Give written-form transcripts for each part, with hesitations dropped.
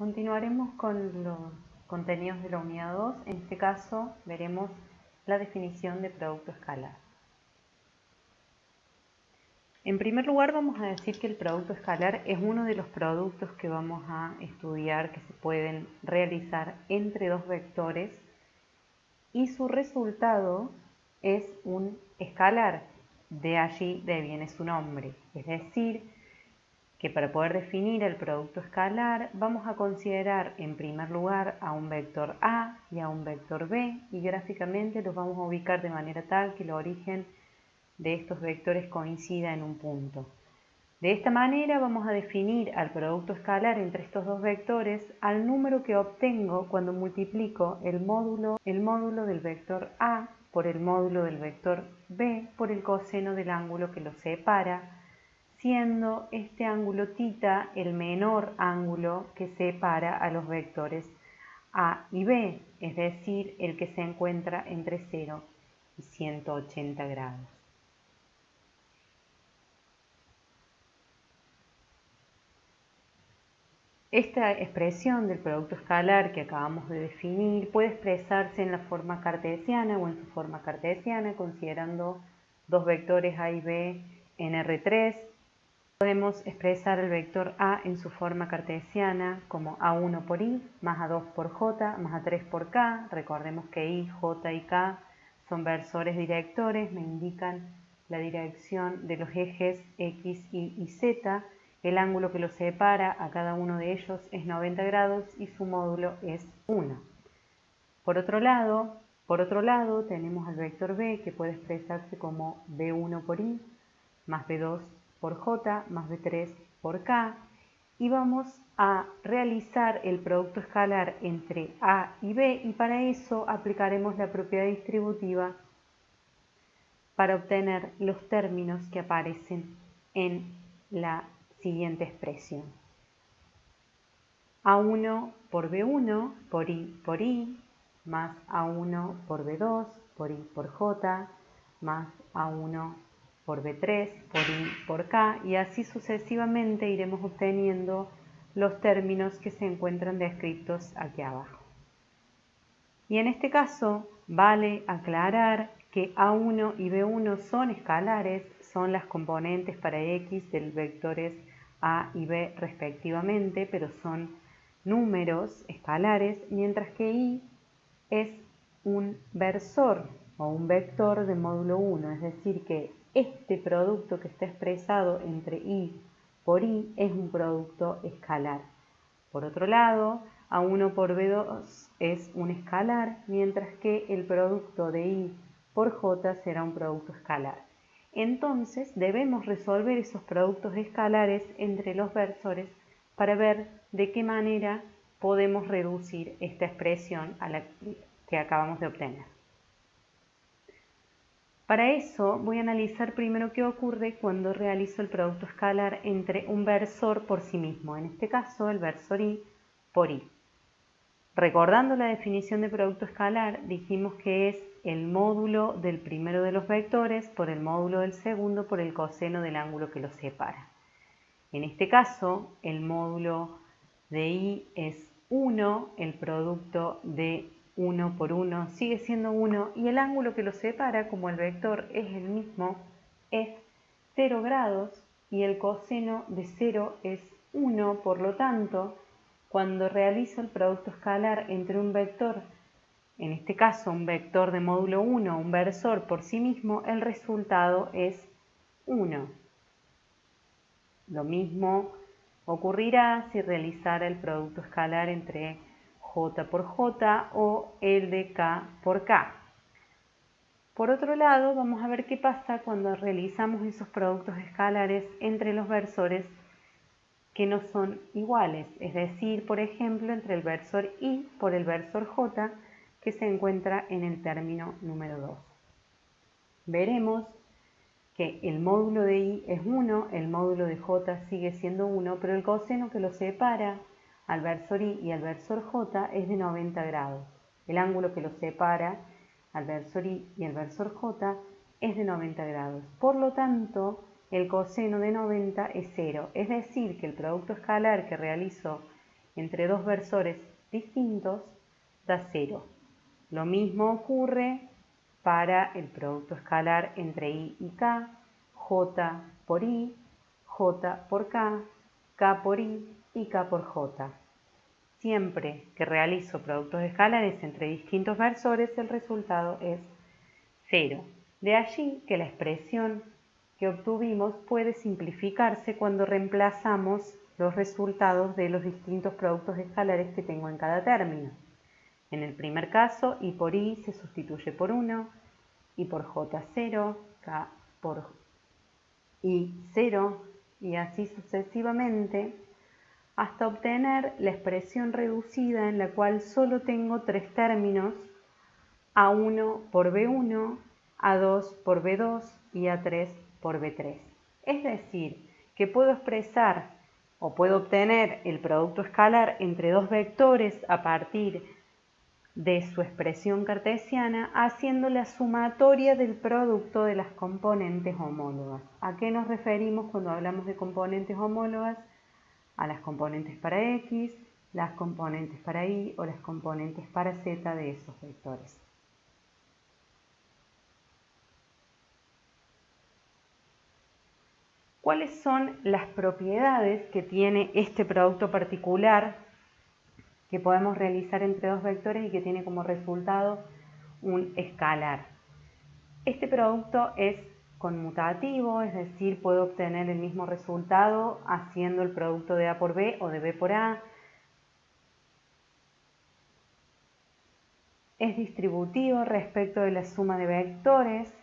Continuaremos con los contenidos de la unidad 2. En este caso veremos la definición de producto escalar. En primer lugar vamos a decir que el producto escalar es uno de los productos que vamos a estudiar que se pueden realizar entre dos vectores y su resultado es un escalar, de allí viene su nombre. Es decir, que para poder definir el producto escalar vamos a considerar en primer lugar a un vector A y a un vector B y gráficamente los vamos a ubicar de manera tal que el origen de estos vectores coincida en un punto. De esta manera vamos a definir al producto escalar entre estos dos vectores al número que obtengo cuando multiplico el módulo del vector A por el módulo del vector B por el coseno del ángulo que los separa, siendo este ángulo θ el menor ángulo que separa a los vectores A y B, es decir, el que se encuentra entre 0 y 180 grados. Esta expresión del producto escalar que acabamos de definir puede expresarse en la forma cartesiana o en su forma cartesiana, considerando dos vectores A y B en R3. Podemos expresar el vector A en su forma cartesiana como A1 por I, más A2 por J, más A3 por K. Recordemos que I, J y K son versores directores, me indican la dirección de los ejes X, Y y Z. El ángulo que los separa a cada uno de ellos es 90 grados y su módulo es 1. Por otro lado, tenemos al vector B que puede expresarse como B1 por I, más B2 por J, más B3 por K, y vamos a realizar el producto escalar entre A y B y para eso aplicaremos la propiedad distributiva para obtener los términos que aparecen en la siguiente expresión. A1 por B1 por I, más A1 por B2 por I por J, más A1 por B3 por I por K, y así sucesivamente iremos obteniendo los términos que se encuentran descritos aquí abajo. Y en este caso vale aclarar que A1 y B1 son escalares, son las componentes para X del vectores A y B respectivamente, pero son números escalares, mientras que Y es un versor o un vector de módulo 1, es decir que este producto que está expresado entre I por I es un producto escalar. Por otro lado, A1 por B2 es un escalar, mientras que el producto de I por J será un producto escalar. Entonces debemos resolver esos productos escalares entre los versores para ver de qué manera podemos reducir esta expresión a la que acabamos de obtener. Para eso voy a analizar primero qué ocurre cuando realizo el producto escalar entre un versor por sí mismo, en este caso el versor I por I. Recordando la definición de producto escalar, dijimos que es el módulo del primero de los vectores por el módulo del segundo por el coseno del ángulo que los separa. En este caso, el módulo de I es 1, el producto de 1 por 1 sigue siendo 1 y el ángulo que los separa, como el vector es el mismo, es 0 grados y el coseno de 0 es 1, por lo tanto, cuando realizo el producto escalar entre un vector, en este caso un vector de módulo 1, un versor por sí mismo, el resultado es 1. Lo mismo ocurrirá si realizara el producto escalar entre J por J o el de K por K. Por otro lado, vamos a ver qué pasa cuando realizamos esos productos escalares entre los versores que no son iguales, es decir, por ejemplo, entre el versor I por el versor J que se encuentra en el término número 2. Veremos que el módulo de I es 1, el módulo de J sigue siendo 1, pero el coseno que lo separa al versor I y al versor J es de 90 grados. El ángulo que lo separa al versor I y al versor J es de 90 grados. Por lo tanto, el coseno de 90 es 0, es decir, que el producto escalar que realizo entre dos versores distintos da 0. Lo mismo ocurre para el producto escalar entre i y k, j por i, j por k por i y k por j. Siempre que realizo productos escalares entre distintos versores, el resultado es 0. De allí que la expresión que obtuvimos puede simplificarse cuando reemplazamos los resultados de los distintos productos escalares que tengo en cada término. En el primer caso, i por i se sustituye por 1, i por j 0, k por i 0, y así sucesivamente, hasta obtener la expresión reducida en la cual solo tengo tres términos, A1 por B1, A2 por B2 y A3 por B3. Es decir, que puedo expresar o puedo obtener el producto escalar entre dos vectores a partir de su expresión cartesiana haciendo la sumatoria del producto de las componentes homólogas. ¿A qué nos referimos cuando hablamos de componentes homólogas? A las componentes para x, las componentes para y o las componentes para z de esos vectores. ¿Cuáles son las propiedades que tiene este producto particular que podemos realizar entre dos vectores y que tiene como resultado un escalar? Este producto es conmutativo, es decir, puedo obtener el mismo resultado haciendo el producto de A por B o de B por A. Es distributivo respecto de la suma de vectores.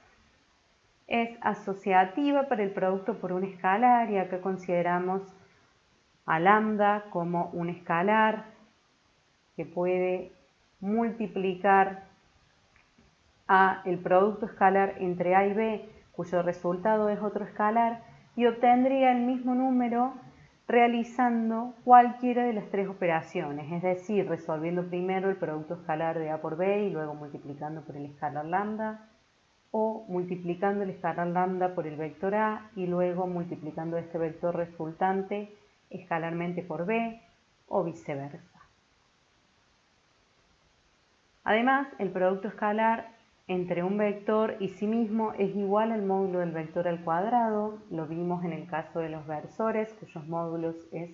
Es asociativa para el producto por un escalar, y acá consideramos a lambda como un escalar que puede multiplicar a el producto escalar entre A y B, cuyo resultado es otro escalar, y obtendría el mismo número realizando cualquiera de las tres operaciones, es decir, resolviendo primero el producto escalar de A por B y luego multiplicando por el escalar lambda, o multiplicando el escalar lambda por el vector A y luego multiplicando este vector resultante escalarmente por B, o viceversa. Además, el producto escalar entre un vector y sí mismo es igual al módulo del vector al cuadrado. Lo vimos en el caso de los versores, cuyos módulos es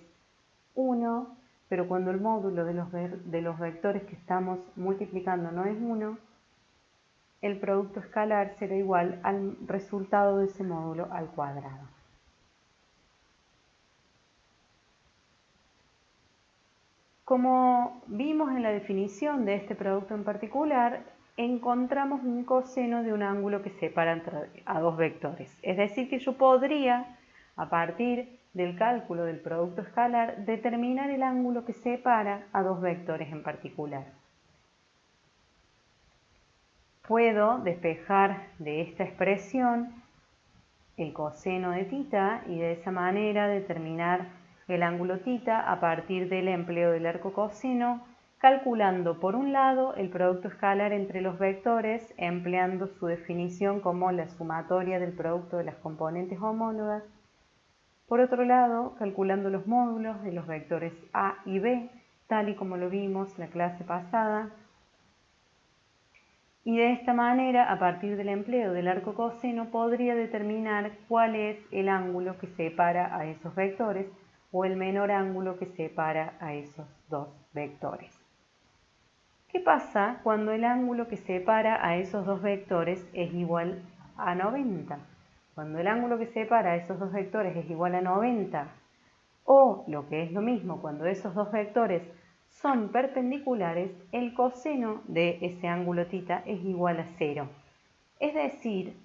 1, pero cuando el módulo de los vectores que estamos multiplicando no es 1, el producto escalar será igual al resultado de ese módulo al cuadrado. Como vimos en la definición de este producto en particular, encontramos un coseno de un ángulo que separa a dos vectores. Es decir, que yo podría, a partir del cálculo del producto escalar, determinar el ángulo que separa a dos vectores en particular. Puedo despejar de esta expresión el coseno de θ y de esa manera determinar el ángulo θ a partir del empleo del arco coseno, calculando por un lado el producto escalar entre los vectores, empleando su definición como la sumatoria del producto de las componentes homólogas. Por otro lado, calculando los módulos de los vectores A y B, tal y como lo vimos la clase pasada. Y de esta manera, a partir del empleo del arco coseno, podría determinar cuál es el ángulo que separa a esos vectores o el menor ángulo que separa a esos dos vectores. ¿Qué pasa cuando el ángulo que separa a esos dos vectores es igual a 90? Cuando el ángulo que separa a esos dos vectores es igual a 90, o lo que es lo mismo, cuando esos dos vectores son perpendiculares, el coseno de ese ángulo θ es igual a 0. Es decir,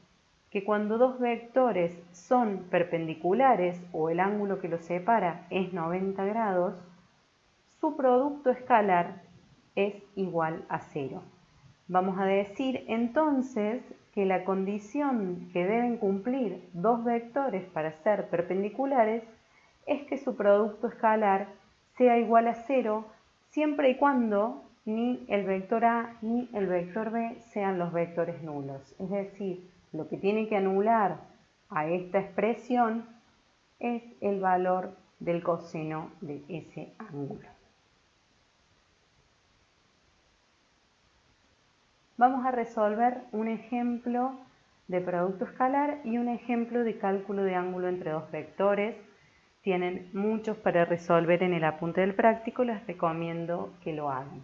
que cuando dos vectores son perpendiculares o el ángulo que los separa es 90 grados, su producto escalar es igual a 0. Vamos a decir entonces que la condición que deben cumplir dos vectores para ser perpendiculares es que su producto escalar sea igual a 0 siempre y cuando ni el vector A ni el vector B sean los vectores nulos. Es decir, lo que tiene que anular a esta expresión es el valor del coseno de ese ángulo. vamos a resolver un ejemplo de producto escalar y un ejemplo de cálculo de ángulo entre dos vectores. Tienen muchos para resolver en el apunte del práctico, les recomiendo que lo hagan.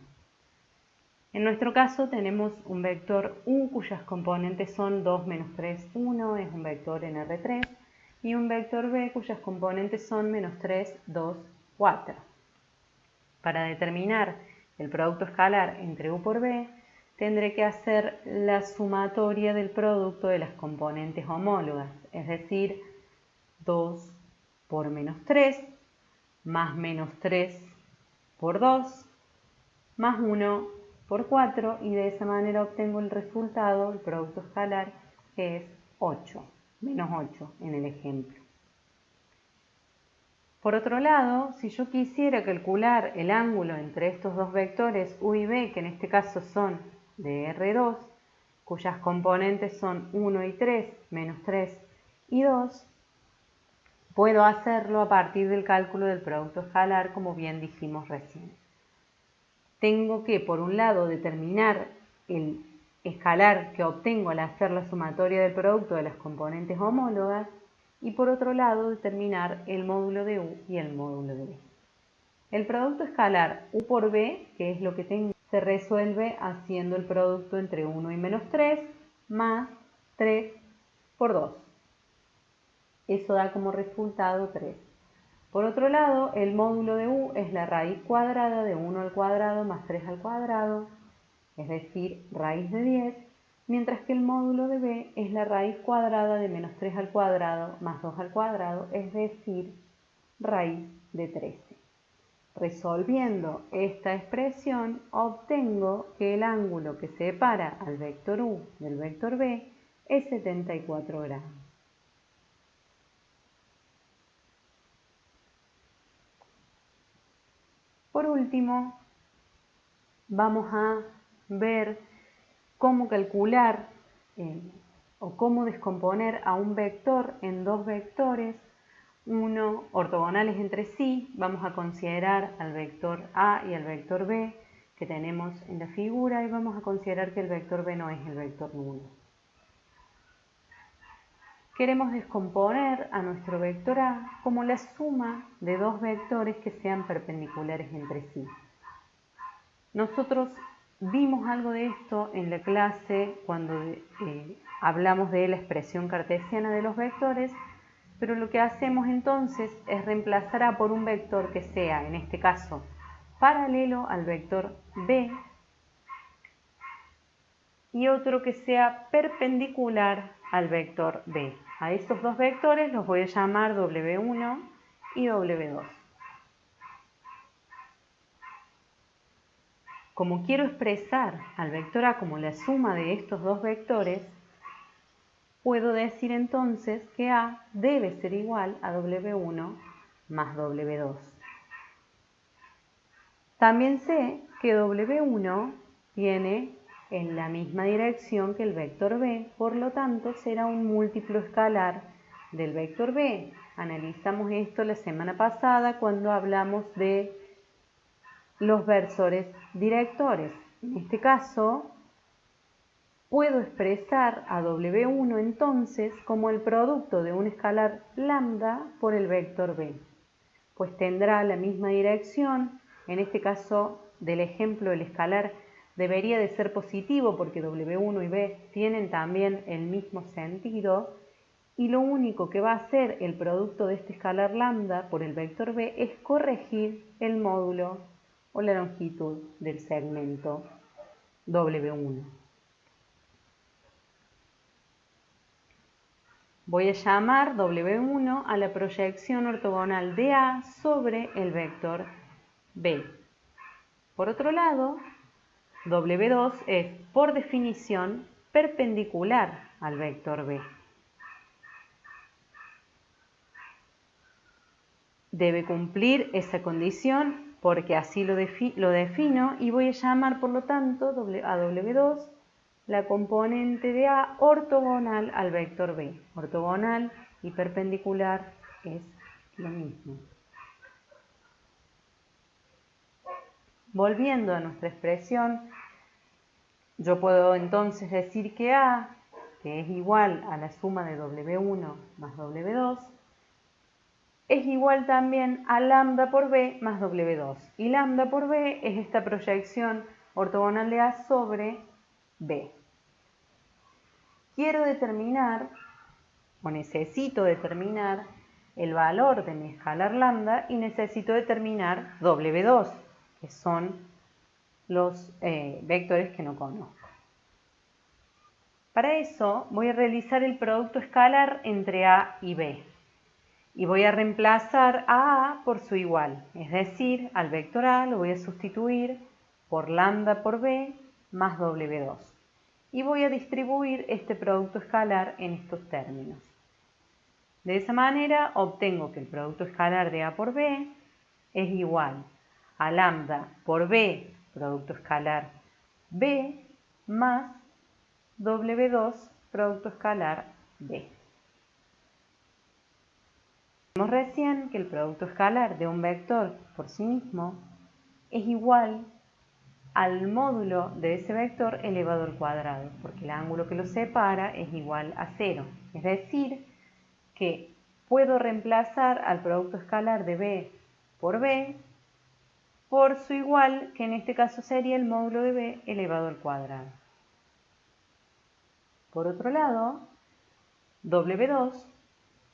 En nuestro caso tenemos un vector u cuyas componentes son 2, menos 3, 1, es un vector en R3, y un vector b cuyas componentes son menos 3, 2, 4. Para determinar el producto escalar entre u por b, tendré que hacer la sumatoria del producto de las componentes homólogas, es decir, 2 por menos 3, más menos 3 por 2, más 1 por 4, y de esa manera obtengo el resultado, el producto escalar, que es 8, menos 8 en el ejemplo. Por otro lado, si yo quisiera calcular el ángulo entre estos dos vectores u y b, que en este caso son de R2, cuyas componentes son 1 y 3, menos 3 y 2, puedo hacerlo a partir del cálculo del producto escalar, como bien dijimos recién. Tengo que, por un lado, determinar el escalar que obtengo al hacer la sumatoria del producto de las componentes homólogas, y por otro lado determinar el módulo de u y el módulo de b. El producto escalar u por b, que es lo que tengo, se resuelve haciendo el producto entre 1 y menos 3 más 3 por 2. Eso da como resultado 3. Por otro lado, el módulo de u es la raíz cuadrada de 1 al cuadrado más 3 al cuadrado, es decir, raíz de 10, mientras que el módulo de b es la raíz cuadrada de menos 3 al cuadrado más 2 al cuadrado, es decir, raíz de 13. Resolviendo esta expresión, obtengo que el ángulo que separa al vector u del vector b es 74 grados. Por último, vamos a ver cómo calcular o cómo descomponer a un vector en dos vectores, uno ortogonales entre sí. Vamos a considerar al vector A y al vector B que tenemos en la figura, y vamos a considerar que el vector B no es el vector nulo. Queremos descomponer a nuestro vector A como la suma de dos vectores que sean perpendiculares entre sí. Nosotros vimos algo de esto en la clase cuando hablamos de la expresión cartesiana de los vectores, pero lo que hacemos entonces es reemplazar A por un vector que sea, en este caso, paralelo al vector B, y otro que sea perpendicular al vector B. A estos dos vectores los voy a llamar W1 y W2. Como quiero expresar al vector A como la suma de estos dos vectores, puedo decir entonces que A debe ser igual a W1 más W2. También sé que W1 tiene en la misma dirección que el vector B, por lo tanto será un múltiplo escalar del vector B. Analizamos esto la semana pasada cuando hablamos de los versores directores. En este caso, puedo expresar a W1 entonces como el producto de un escalar lambda por el vector B, pues tendrá la misma dirección. En este caso del ejemplo, el escalar debería de ser positivo porque W1 y B tienen también el mismo sentido, y lo único que va a hacer el producto de este escalar lambda por el vector B es corregir el módulo o la longitud del segmento W1. Voy a llamar W1 a la proyección ortogonal de A sobre el vector B. Por otro lado, W2 es, por definición, perpendicular al vector B. Debe cumplir esa condición porque así lo defino, y voy a llamar, por lo tanto, a W2 la componente de A ortogonal al vector B. Ortogonal y perpendicular es lo mismo. Volviendo a nuestra expresión, Yo puedo entonces decir que A, que es igual a la suma de W1 más W2, es igual también a lambda por B más W2. Y lambda por B es esta proyección ortogonal de A sobre B. Quiero determinar, o necesito determinar, el valor de mi escalar lambda y necesito determinar W2, que son los vectores que no conozco. Para eso voy a realizar el producto escalar entre A y B. Y voy a reemplazar a A por su igual, es decir, al vector A lo voy a sustituir por lambda por B más W2. Y voy a distribuir este producto escalar en estos términos. De esa manera obtengo que el producto escalar de A por B es igual a lambda por B, producto escalar B, más W2, producto escalar B. Vimos recién que el producto escalar de un vector por sí mismo es igual al módulo de ese vector elevado al cuadrado, porque el ángulo que lo separa es igual a 0. Es decir, que puedo reemplazar al producto escalar de B por B por su igual, que en este caso sería el módulo de B elevado al cuadrado. Por otro lado, W2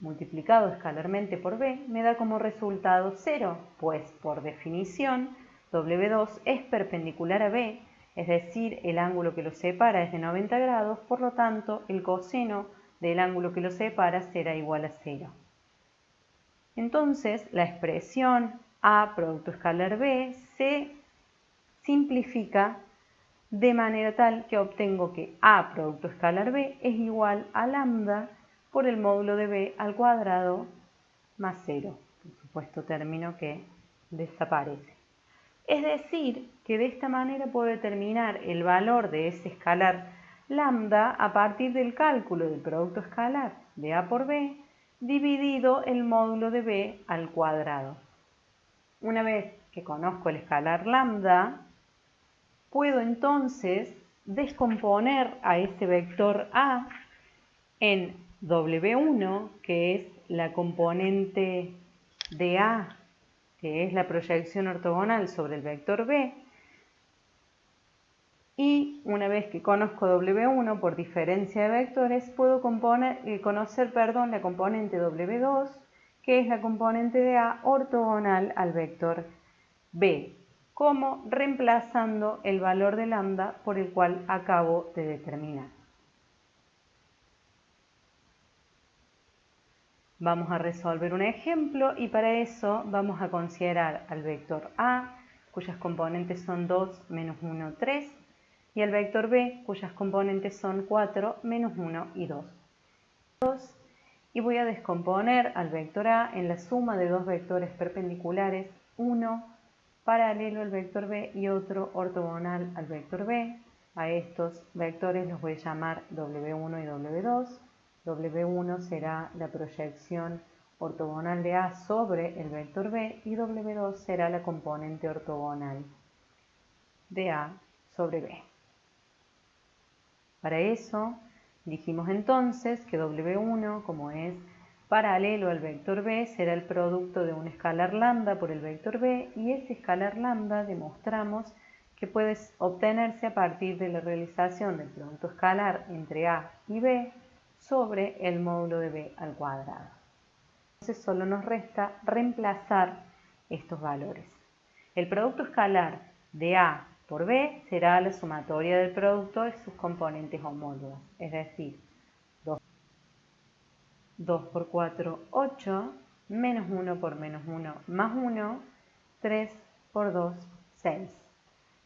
multiplicado escalarmente por B me da como resultado 0, pues por definición W2 es perpendicular a B, es decir, el ángulo que lo separa es de 90 grados, por lo tanto el coseno del ángulo que lo separa será igual a 0. Entonces la expresión A producto escalar B se simplifica de manera tal que obtengo que A producto escalar B es igual a lambda por el módulo de B al cuadrado más 0, por supuesto término que desaparece. Es decir, que de esta manera puedo determinar el valor de ese escalar lambda a partir del cálculo del producto escalar de A por B dividido el módulo de B al cuadrado. Una vez que conozco el escalar lambda, puedo entonces descomponer a ese vector A en W1, que es la componente de A, que es la proyección ortogonal sobre el vector B, y una vez que conozco W1 por diferencia de vectores, puedo conocer la componente W2, que es la componente de A ortogonal al vector B, como reemplazando el valor de lambda por el cual acabo de determinar. Vamos a resolver un ejemplo y para eso vamos a considerar al vector A, cuyas componentes son 2, menos 1, 3, y al vector B, cuyas componentes son 4, menos 1 y 2. Y voy a descomponer al vector A en la suma de dos vectores perpendiculares, uno paralelo al vector B y otro ortogonal al vector B. A estos vectores los voy a llamar W1 y W2. W1 será la proyección ortogonal de A sobre el vector B y W2 será la componente ortogonal de A sobre B. Para eso dijimos entonces que W1, como es paralelo al vector B, será el producto de un escalar lambda por el vector B, y ese escalar lambda demostramos que puede obtenerse a partir de la realización del producto escalar entre A y B sobre el módulo de B al cuadrado. Entonces solo nos resta reemplazar estos valores. El producto escalar de A por B será la sumatoria del producto de sus componentes homólogas, es decir, 2 por 4, 8, menos 1 por menos 1, más 1, 3 por 2, 6.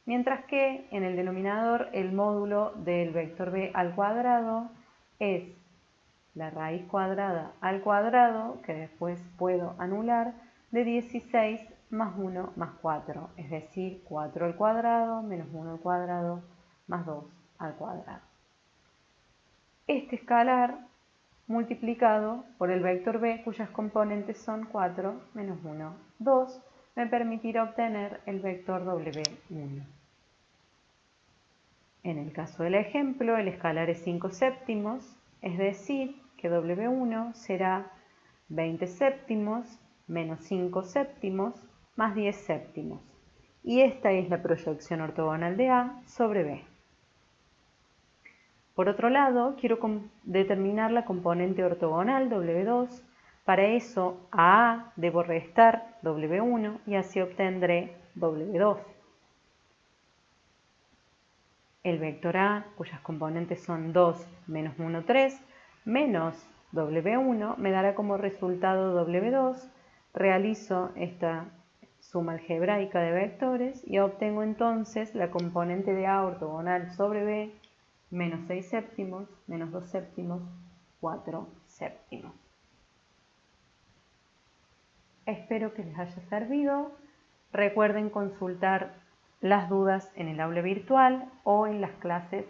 Mientras que en el denominador el módulo del vector B al cuadrado es la raíz cuadrada al cuadrado, que después puedo anular, de 16 más 1 más 4, es decir, 4 al cuadrado menos 1 al cuadrado más 2 al cuadrado. Este escalar multiplicado por el vector B, cuyas componentes son 4 menos 1, 2, me permitirá obtener el vector W1. En el caso del ejemplo, el escalar es 5 séptimos, es decir, que W1 será 20 séptimos menos 5 séptimos más 10 séptimos. Y esta es la proyección ortogonal de A sobre B. Por otro lado, quiero determinar la componente ortogonal W2. Para eso a A debo restar W1 y así obtendré W2. El vector A, cuyas componentes son 2 menos 1, 3, menos W1, me dará como resultado W2. Realizo esta suma algebraica de vectores y obtengo entonces la componente de A ortogonal sobre B, menos 6 séptimos, menos 2 séptimos, 4 séptimos. Espero que les haya servido. Recuerden consultar las dudas en el aula virtual o en las clases